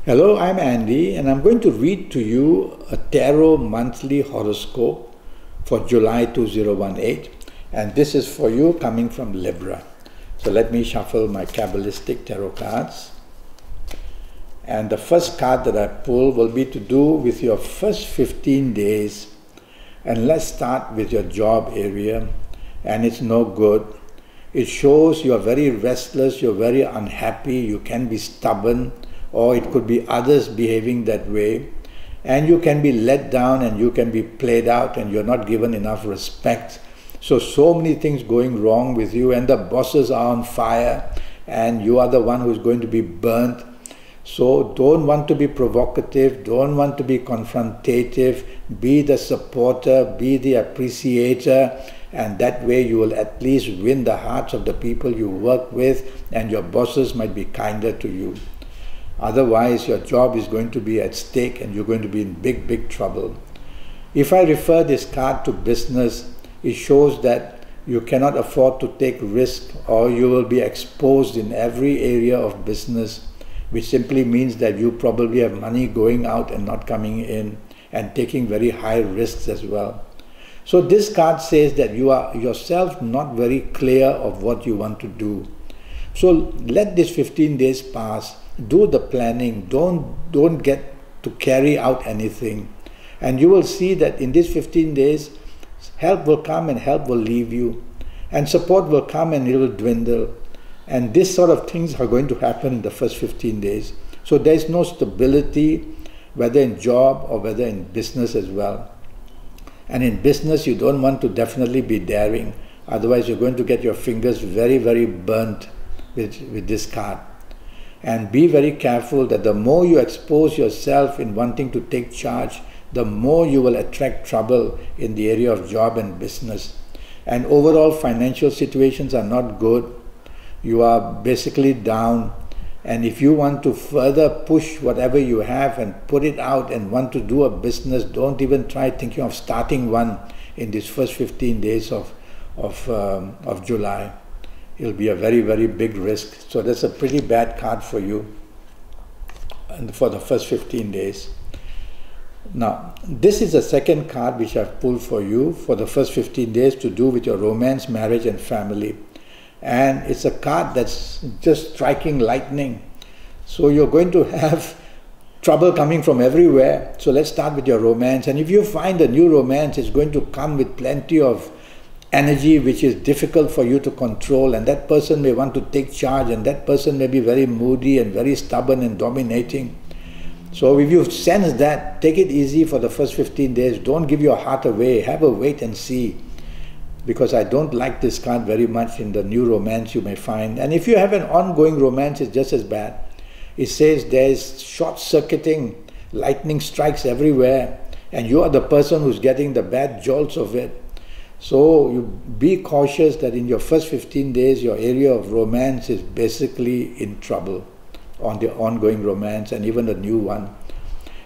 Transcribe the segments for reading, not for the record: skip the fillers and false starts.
Hello, I'm Andy, and I'm going to read to you a tarot monthly horoscope for July 2018. And this is for you coming from Libra. So let me shuffle my Kabbalistic tarot cards. And the first card that I pull will be to do with your first 15 days. And let's start with your job area. And it's no good. It shows you're very restless, you're very unhappy, you can be stubborn, or it could be others behaving that way, and you can be let down and you can be played out and you're not given enough respect. So many things going wrong with you, and the bosses are on fire and you are the one who's going to be burnt. So don't want to be provocative, don't want to be confrontative, be the supporter, be the appreciator, and that way you will at least win the hearts of the people you work with, and your bosses might be kinder to you. Otherwise, your job is going to be at stake and you're going to be in big trouble. If I refer this card to business, it shows that you cannot afford to take risk, or you will be exposed in every area of business, which simply means that you probably have money going out and not coming in, and taking very high risks as well. So this card says that you are yourself not very clear of what you want to do. So let this 15 days pass. Do the planning, don't get to carry out anything, and you will see that in these 15 days help will come and help will leave you, and support will come and it will dwindle, and this sort of things are going to happen in the first 15 days. So there is no stability, whether in job or whether in business as well. And in business you don't want to definitely be daring, otherwise you're going to get your fingers very burnt with this card. And be very careful that the more you expose yourself in wanting to take charge, the more you will attract trouble in the area of job and business. And overall financial situations are not good. You are basically down. And if you want to further push whatever you have and put it out and want to do a business, don't even try thinking of starting one in these first 15 days of July. It'll be a very big risk. So that's a pretty bad card for you and for the first 15 days. Now, this is the second card which I've pulled for you for the first 15 days to do with your romance, marriage and family. And it's a card that's just striking lightning. So you're going to have trouble coming from everywhere. So let's start with your romance. And if you find a new romance, it's going to come with plenty of energy which is difficult for you to control, and that person may want to take charge, and that person may be very moody and very stubborn and dominating. So if you sense that, take it easy for the first 15 days. Don't give your heart away. Have a wait and see, because I don't like this card very much in the new romance you may find. And if you have an ongoing romance, it's just as bad. It says there's short-circuiting, lightning strikes everywhere, and you are the person who's getting the bad jolts of it. So you be cautious that in your first 15 days, your area of romance is basically in trouble on the ongoing romance and even the new one.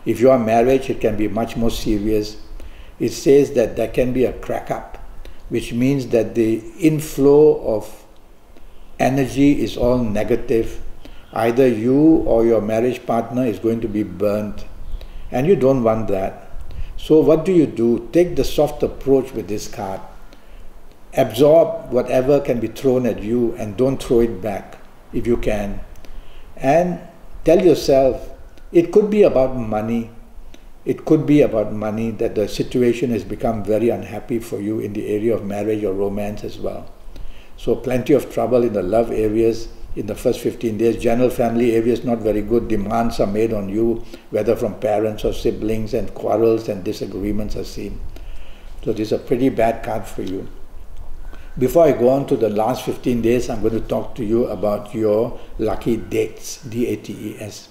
If you are married, it can be much more serious. It says that there can be a crack up, which means that the inflow of energy is all negative. Either you or your marriage partner is going to be burnt, and you don't want that. So what do? Take the soft approach with this card. Absorb whatever can be thrown at you and don't throw it back if you can. And tell yourself, it could be about money. It could be about money, that the situation has become very unhappy for you in the area of marriage or romance as well. So plenty of trouble in the love areas in the first 15 days. General family areas not very good. Demands are made on you, whether from parents or siblings, and quarrels and disagreements are seen. So this is a pretty bad card for you. Before I go on to the last 15 days, I'm going to talk to you about your lucky dates, D-A-T-E-S.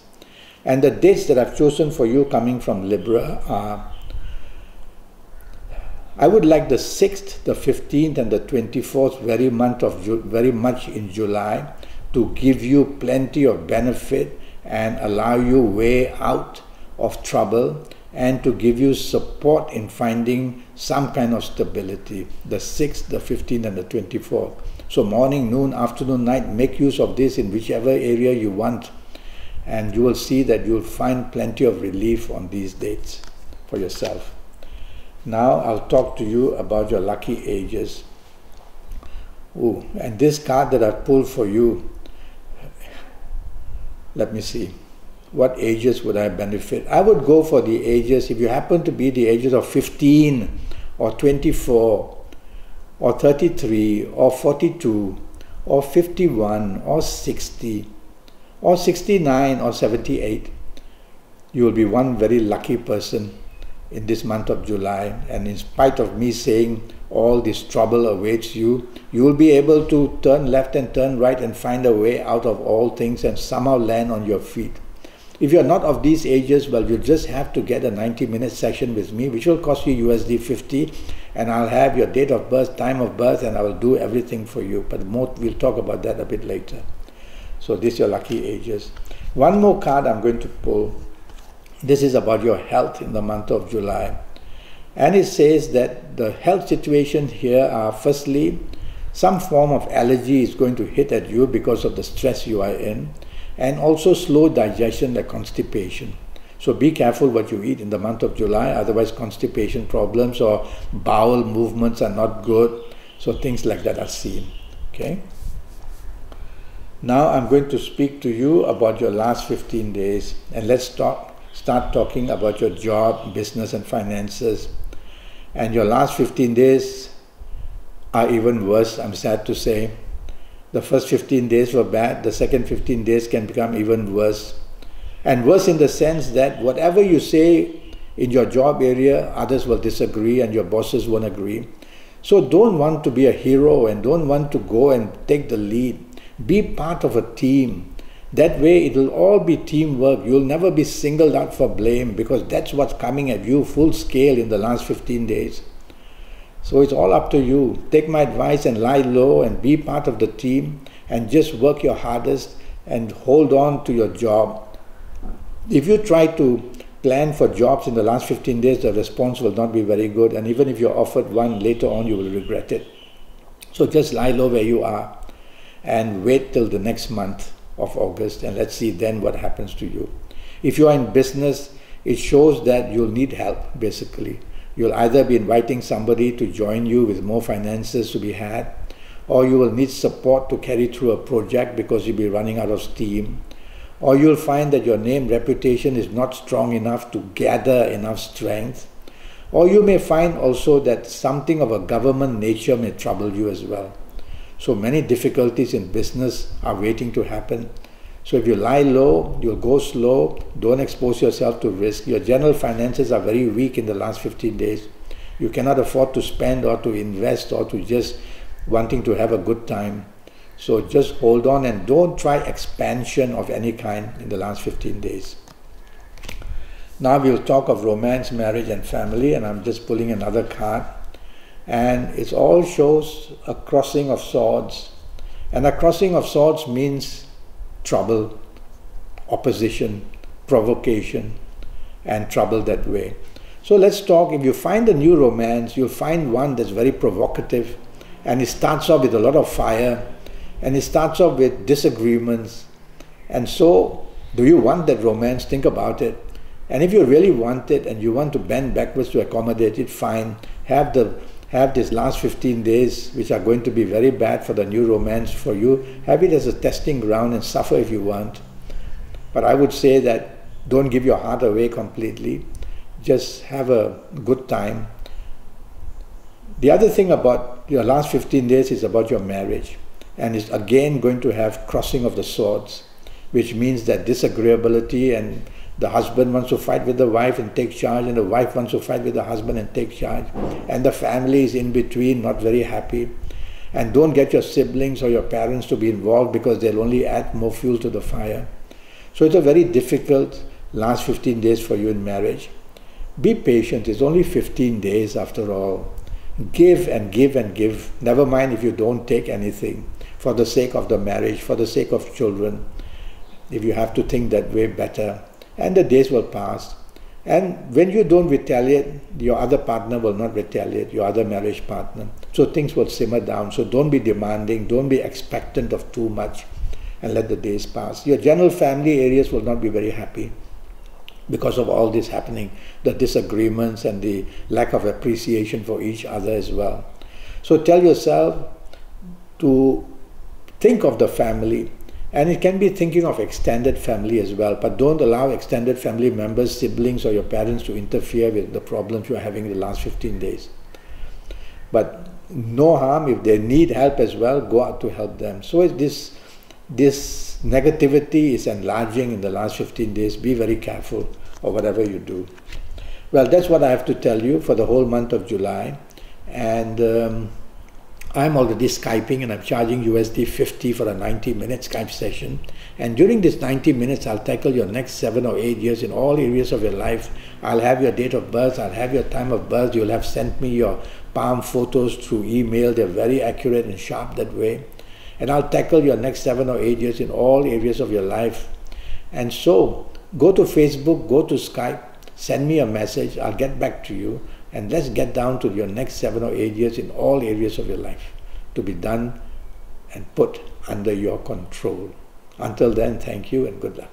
And the dates that I've chosen for you coming from Libra are, I would like the 6th, the 15th and the 24th very much in July, to give you plenty of benefit and allow you way out of trouble, and to give you support in finding some kind of stability. The 6th, the 15th and the 24th. So morning, noon, afternoon, night, make use of this in whichever area you want. and you will see that you'll find plenty of relief on these dates for yourself. Now I'll talk to you about your lucky ages. Ooh, and this card that I've pulled for you, let me see. What ages would I benefit? I would go for the ages, if you happen to be the ages of 15 or 24 or 33 or 42 or 51 or 60 or 69 or 78. You will be one very lucky person in this month of July, and in spite of me saying all this trouble awaits you, you will be able to turn left and turn right and find a way out of all things and somehow land on your feet. If you're not of these ages, well, you just have to get a 90-minute session with me, which will cost you USD 50, and I'll have your date of birth, time of birth, and I will do everything for you. But we'll talk about that a bit later. So these are your lucky ages. One more card I'm going to pull. This is about your health in the month of July. And it says that the health situation here are, firstly, some form of allergy is going to hit at you because of the stress you are in, and also slow digestion like constipation. So be careful what you eat in the month of July, otherwise constipation problems or bowel movements are not good. So things like that are seen. Okay. Now I'm going to speak to you about your last 15 days, and let's start talking about your job, business and finances. And your last 15 days are even worse, I'm sad to say. The first 15 days were bad, the second 15 days can become even worse. And worse in the sense that whatever you say in your job area, others will disagree and your bosses won't agree. So don't want to be a hero and don't want to go and take the lead. Be part of a team. That way it will all be teamwork. You'll never be singled out for blame, because that's what's coming at you full scale in the last 15 days. So it's all up to you. Take my advice and lie low and be part of the team and just work your hardest and hold on to your job. If you try to plan for jobs in the last 15 days, the response will not be very good, and even if you're offered one later on, you will regret it. So just lie low where you are and wait till the next month of August, and let's see then what happens to you. If you are in business, it shows that you'll need help, basically. You'll either be inviting somebody to join you with more finances to be had, or you will need support to carry through a project because you'll be running out of steam, or you'll find that your name reputation is not strong enough to gather enough strength, or you may find also that something of a government nature may trouble you as well. So many difficulties in business are waiting to happen. So if you lie low, you'll go slow, don't expose yourself to risk. Your general finances are very weak in the last 15 days. You cannot afford to spend or to invest or to just wanting to have a good time. So just hold on and don't try expansion of any kind in the last 15 days. Now we'll talk of romance, marriage and family, and I'm just pulling another card. And it all shows a crossing of swords. And a crossing of swords means trouble, opposition, provocation, and trouble that way. So let's talk. If you find a new romance, you'll find one that's very provocative, and it starts off with a lot of fire, and it starts off with disagreements. And so, do you want that romance? Think about it. And if you really want it and you want to bend backwards to accommodate it, fine. Have this last 15 days, which are going to be very bad for the new romance for you, have it as a testing ground and suffer if you want. But I would say that don't give your heart away completely. Just have a good time. The other thing about your last 15 days is about your marriage. And it's again going to have crossing of the swords, which means that disagreeability, and the husband wants to fight with the wife and take charge, and the wife wants to fight with the husband and take charge, and the family is in between, not very happy. And don't get your siblings or your parents to be involved, because they'll only add more fuel to the fire. So it's a very difficult last 15 days for you in marriage. Be patient. It's only 15 days after all. Give and give and give. Never mind if you don't take anything, for the sake of the marriage, for the sake of children. If you have to think that way, better. And the days will pass. And when you don't retaliate, your other partner will not retaliate, your other marriage partner. So things will simmer down. So don't be demanding, don't be expectant of too much. and let the days pass. Your general family areas will not be very happy because of all this happening, the disagreements and the lack of appreciation for each other as well. So tell yourself to think of the family, and it can be thinking of extended family as well, but don't allow extended family members, siblings or your parents to interfere with the problems you are having in the last 15 days. But no harm, if they need help as well, go out to help them. So this negativity is enlarging in the last 15 days. Be very careful of whatever you do. Well, that's what I have to tell you for the whole month of July. And I'm already Skyping, and I'm charging USD 50 for a 90-minute Skype session. And during this 90 minutes, I'll tackle your next 7 or 8 years in all areas of your life. I'll have your date of birth, I'll have your time of birth, you'll have sent me your palm photos through email. They're very accurate and sharp that way. And I'll tackle your next 7 or 8 years in all areas of your life. And so, go to Facebook, go to Skype, send me a message, I'll get back to you, and let's get down to your next 7 or 8 years in all areas of your life to be done and put under your control. Until then, thank you and good luck.